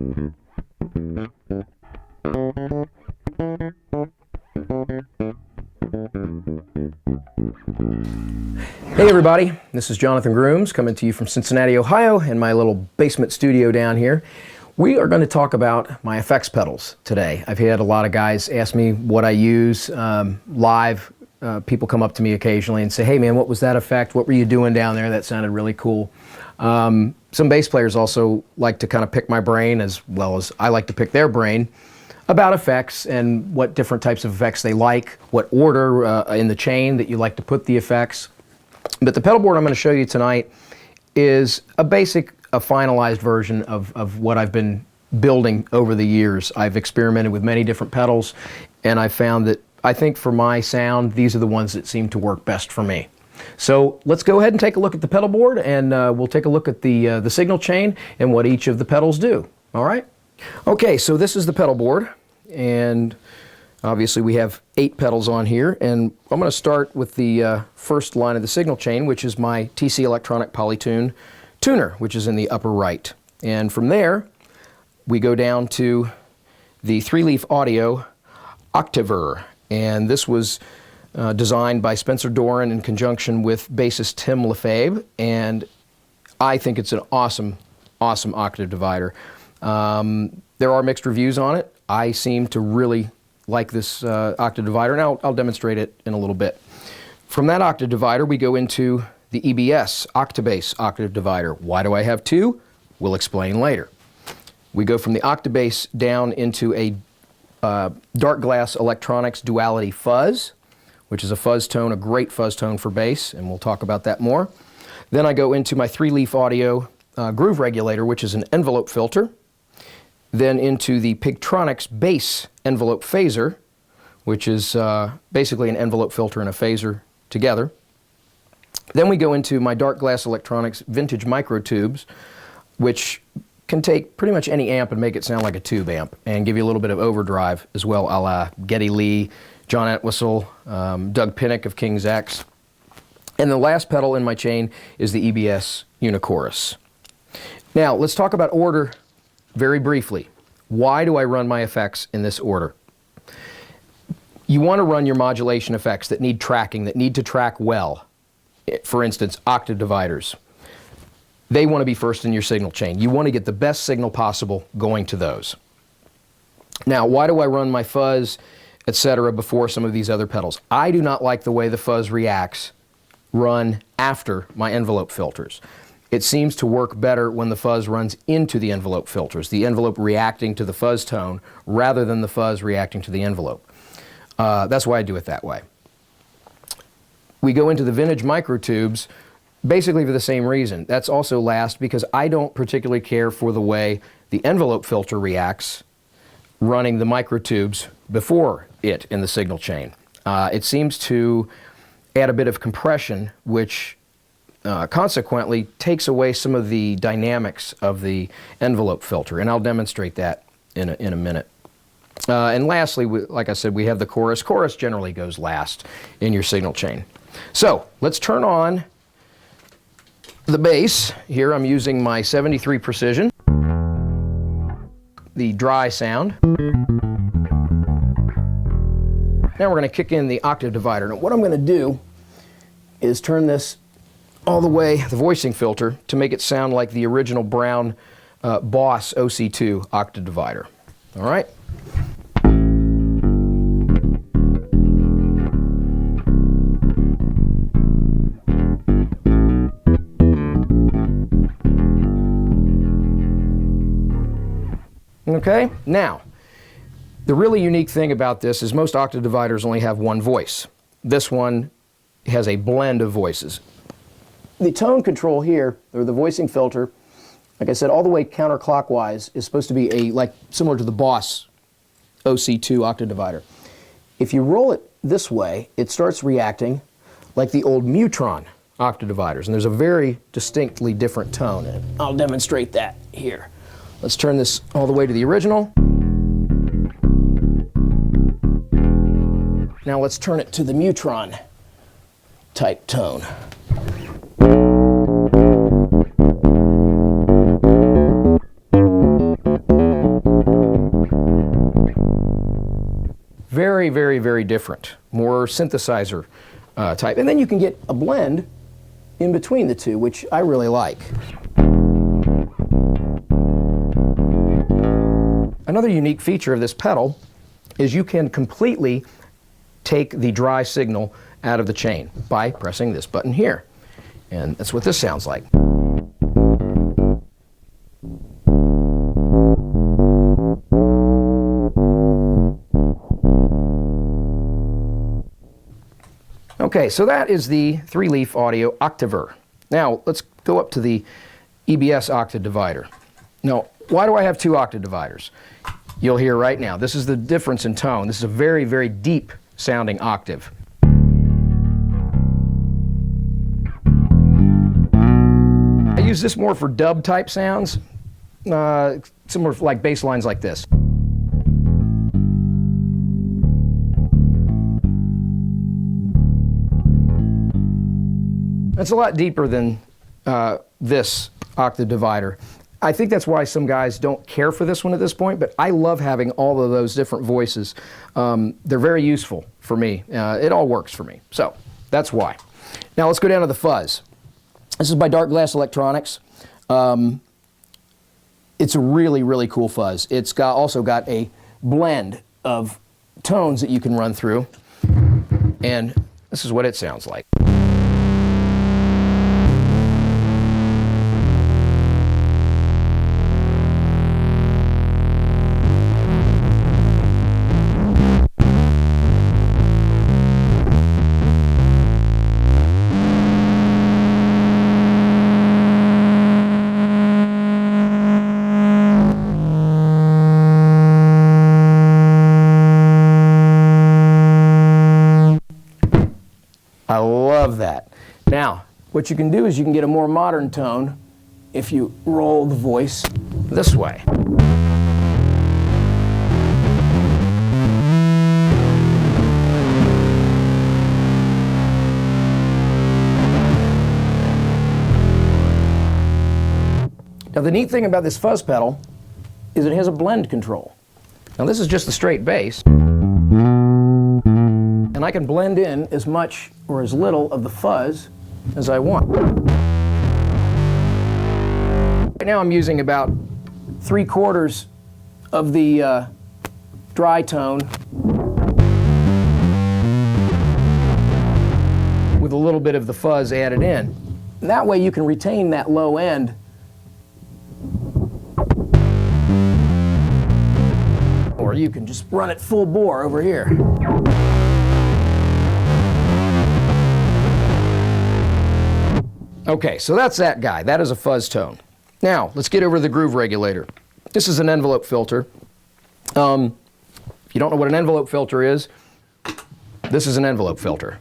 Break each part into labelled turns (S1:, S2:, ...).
S1: Hey everybody, this is Jonathan Grooms coming to you from Cincinnati, Ohio in my little basement studio down here. We are going to talk about my effects pedals today. I've had a lot of guys ask me what I use live. People come up to me occasionally and say, hey man, what was that effect? What were you doing down there? That sounded really cool. Some bass players also like to kind of pick my brain, as well as I like to pick their brain, about effects and what different types of effects they like, what order in the chain that you like to put the effects. But the pedal board I'm going to show you tonight is a finalized version of what I've been building over the years. I've experimented with many different pedals, and I found that I think for my sound, these are the ones that seem to work best for me. So let's go ahead and take a look at the pedal board, and we'll take a look at the signal chain and what each of the pedals do. All right? Okay, so this is the pedal board, and obviously we have 8 pedals on here, and I'm going to start with the first line of the signal chain, which is my TC Electronic Polytune tuner, which is in the upper right. And from there, we go down to the 3-leaf audio Octaver, and this was designed by Spencer Doran in conjunction with bassist Tim Lefebvre, and I think it's an awesome octave divider. There are mixed reviews on it. I seem to really like this octave divider, and I'll demonstrate it in a little bit. From that octave divider, we go into the EBS Octabass octave divider. Why do I have 2? We'll explain later. We go from the Octabass down into a Dark Glass Electronics Duality Fuzz, which is a fuzz tone, a great fuzz tone for bass, and we'll talk about that more. Then I go into my 3-leaf audio groove regulator, which is an envelope filter. Then into the Pigtronics bass envelope phaser, which is basically an envelope filter and a phaser together. Then we go into my Dark Glass Electronics vintage micro tubes, which can take pretty much any amp and make it sound like a tube amp and give you a little bit of overdrive as well, a la Geddy Lee, John Entwistle, Doug Pinnick of King's X. And the last pedal in my chain is the EBS Unichorus. Now, let's talk about order very briefly. Why do I run my effects in this order? You want to run your modulation effects that need tracking, that need to track well. For instance, octave dividers. They want to be first in your signal chain. You want to get the best signal possible going to those. Now, why do I run my fuzz, etc., before some of these other pedals? I do not like the way the fuzz reacts run after my envelope filters. It seems to work better when the fuzz runs into the envelope filters, the envelope reacting to the fuzz tone rather than the fuzz reacting to the envelope. That's why I do it that way. We go into the vintage microtubes basically for the same reason. That's also last because I don't particularly care for the way the envelope filter reacts running the microtubes before it in the signal chain. It seems to add a bit of compression, which consequently takes away some of the dynamics of the envelope filter, and I'll demonstrate that in a minute. And lastly, like I said, we have the chorus. Chorus generally goes last in your signal chain. So let's turn on the bass. Here I'm using my 73 Precision, the dry sound. Now we're going to kick in the octave divider. Now what I'm going to do is turn this all the way, the voicing filter, to make it sound like the original Brown Boss OC2 octave divider. All right? Okay, now, the really unique thing about this is most octave dividers only have one voice. This one has a blend of voices. The tone control here, or the voicing filter, like I said, all the way counterclockwise is supposed to be similar to the Boss OC2 octave divider. If you roll it this way, it starts reacting like the old Mutron octave dividers, and there's a very distinctly different tone, and I'll demonstrate that here. Let's turn this all the way to the original. Now let's turn it to the Mutron type tone. Very, very, very different. More synthesizer type. And then you can get a blend in between the two, which I really like. Another unique feature of this pedal is you can completely take the dry signal out of the chain by pressing this button here. And that's what this sounds like. Okay, so that is the 3-leaf audio octaver. Now, let's go up to the EBS octave divider. Now, why do I have 2 octave dividers? You'll hear right now. This is the difference in tone. This is a very, very deep sounding octave. I use this more for dub type sounds, similar like bass lines like this. It's a lot deeper than this octave divider. I think that's why some guys don't care for this one at this point, but I love having all of those different voices. They're very useful for me. It all works for me. So that's why. Now let's go down to the fuzz. This is by Dark Glass Electronics. It's a really, really cool fuzz. It's also got a blend of tones that you can run through, and this is what it sounds like. I love that. Now, what you can do is you can get a more modern tone if you roll the voice this way. Now, the neat thing about this fuzz pedal is it has a blend control. Now, this is just the straight bass. And I can blend in as much or as little of the fuzz as I want. Right now I'm using about 3/4 of the dry tone with a little bit of the fuzz added in. And that way you can retain that low end or you can just run it full bore over here. Okay, so that's that guy. That is a fuzz tone. Now, let's get over to the groove regulator. This is an envelope filter. If you don't know what an envelope filter is, this is an envelope filter.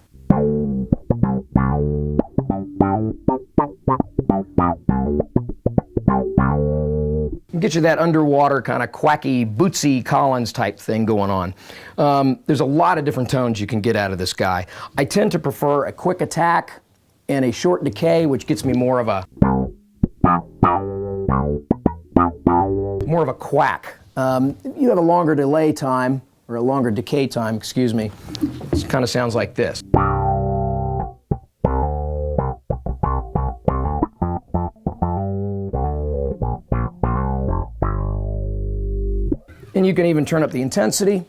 S1: Get you that underwater kind of quacky, Bootsy Collins type thing going on. There's a lot of different tones you can get out of this guy. I tend to prefer a quick attack and a short decay, which gets me more of a quack. You have a longer delay time, or a longer decay time, excuse me. It kind of sounds like this. And you can even turn up the intensity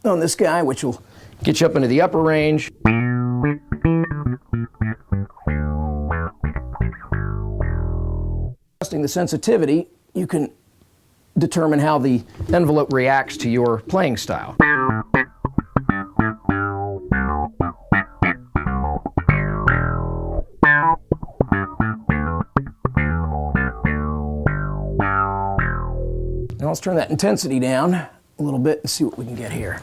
S1: on this guy, which will get you up into the upper range. Adjusting the sensitivity, you can determine how the envelope reacts to your playing style. Now let's turn that intensity down a little bit and see what we can get here.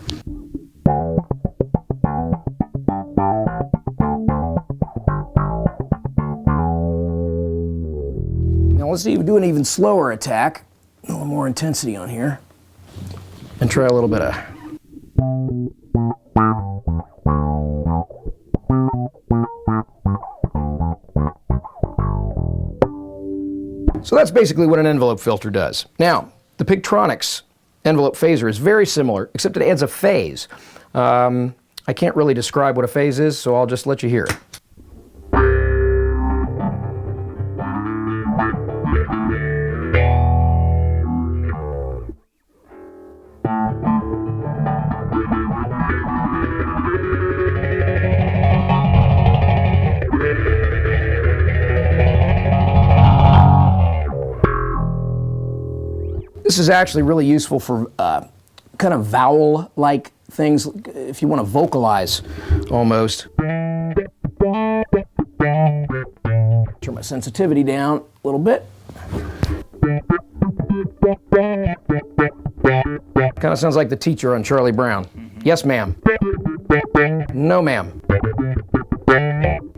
S1: Now let's do an even slower attack, a little more intensity on here, and try a little bit of. So that's basically what an envelope filter does. Now, the Pigtronics envelope phaser is very similar, except it adds a phase. I can't really describe what a phase is, so I'll just let you hear it. This is actually really useful for kind of vowel-like things, if you want to vocalize, almost. Turn my sensitivity down a little bit. Kind of sounds like the teacher on Charlie Brown. Yes, ma'am. No, ma'am.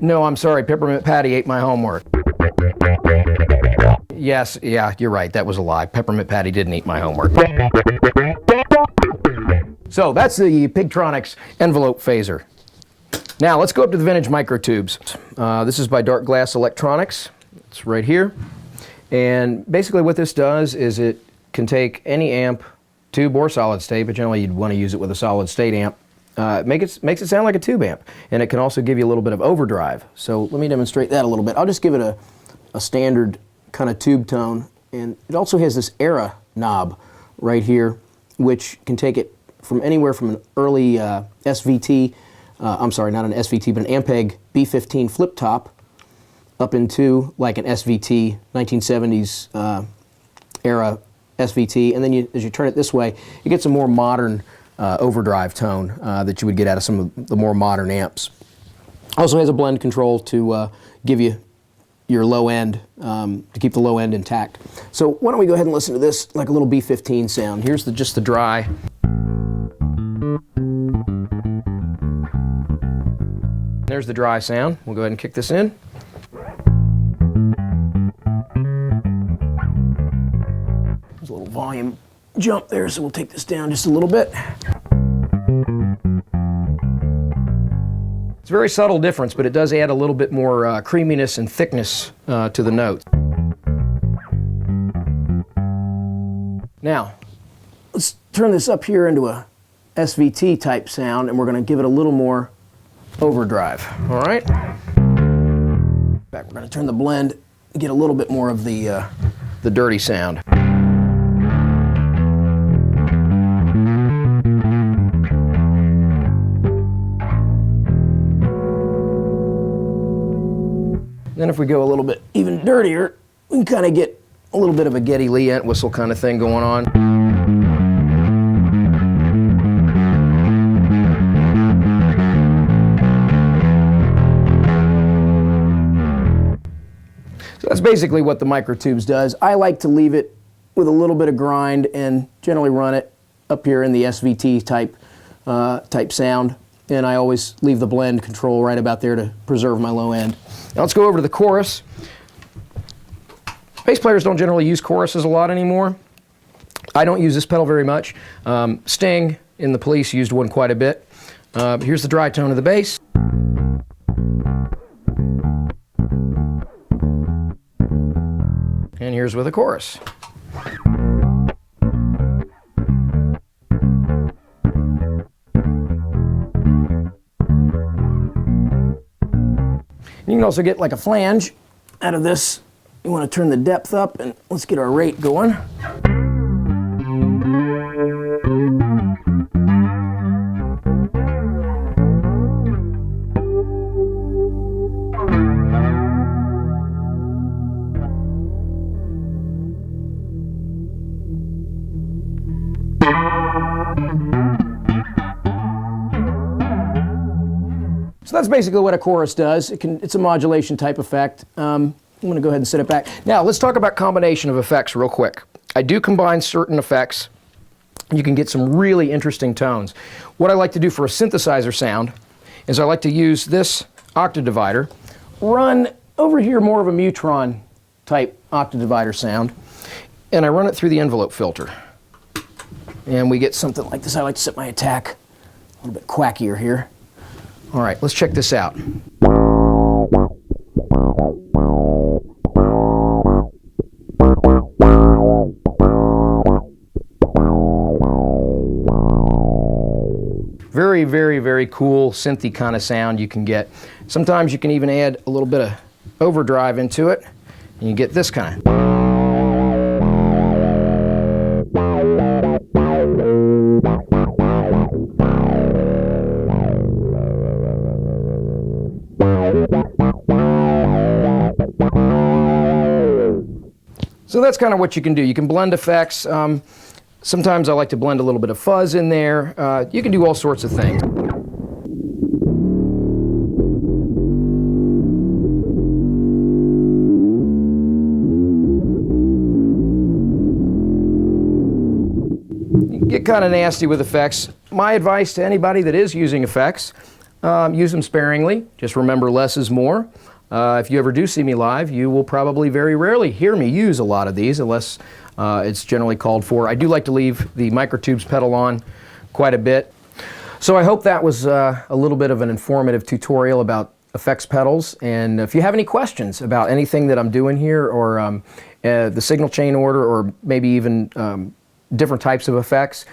S1: No, I'm sorry, Peppermint Patty ate my homework. Yes, yeah, you're right, that was a lie. Peppermint Patty didn't eat my homework. So that's the Pigtronics envelope phaser. Now let's go up to the vintage microtubes. This is by Dark Glass Electronics. It's right here. And basically what this does is it can take any amp, tube or solid state, but generally you'd want to use it with a solid state amp. Makes it sound like a tube amp. And it can also give you a little bit of overdrive. So let me demonstrate that a little bit. I'll just give it a standard kind of tube tone, and it also has this era knob right here, which can take it from anywhere from an early SVT, I'm sorry, not an SVT, but an Ampeg B15 flip top, up into like an SVT, 1970s era SVT, and then as you turn it this way, you get some more modern overdrive tone that you would get out of some of the more modern amps. Also has a blend control to give you your low end, to keep the low end intact. So why don't we go ahead and listen to this like a little B15 sound. Here's just the dry. There's the dry sound. We'll go ahead and kick this in. There's a little volume jump there, so we'll take this down just a little bit. It's a very subtle difference, but it does add a little bit more creaminess and thickness to the notes. Now, let's turn this up here into a SVT type sound, and we're going to give it a little more overdrive. All right? In fact, we're going to turn the blend and get a little bit more of the dirty sound. Then if we go a little bit even dirtier, we can kind of get a little bit of a Geddy Lee Entwistle kind of thing going on. So that's basically what the microtubes does. I like to leave it with a little bit of grind and generally run it up here in the SVT type sound. And I always leave the blend control right about there to preserve my low end. Now let's go over to the chorus. Bass players don't generally use choruses a lot anymore. I don't use this pedal very much. Sting in The Police used one quite a bit. Here's the dry tone of the bass. And here's with a chorus. You can also get like a flange out of this. You want to turn the depth up, and let's get our rate going. So that's basically what a chorus does. It's a modulation type effect. I'm going to go ahead and set it back. Now let's talk about combination of effects real quick. I do combine certain effects. You can get some really interesting tones. What I like to do for a synthesizer sound is I like to use this octave divider, run over here more of a Mutron type octave divider sound, and I run it through the envelope filter. And we get something like this. I like to set my attack a little bit quackier here. All right, let's check this out. Very very, very, very cool synthy kind of sound you can get. Sometimes you can even add a little bit of overdrive into it, and you get this kind of. So that's kind of what you can do. You can blend effects. Sometimes I like to blend a little bit of fuzz in there. You can do all sorts of things. You can get kind of nasty with effects. My advice to anybody that is using effects, use them sparingly. Just remember, less is more. If you ever do see me live, you will probably very rarely hear me use a lot of these unless it's generally called for. I do like to leave the microtubes pedal on quite a bit. So I hope that was a little bit of an informative tutorial about effects pedals. And if you have any questions about anything that I'm doing here, or the signal chain order, or maybe even different types of effects,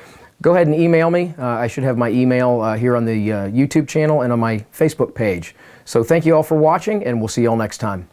S1: go ahead and email me. I should have my email here on the YouTube channel and on my Facebook page. So thank you all for watching, and we'll see you all next time.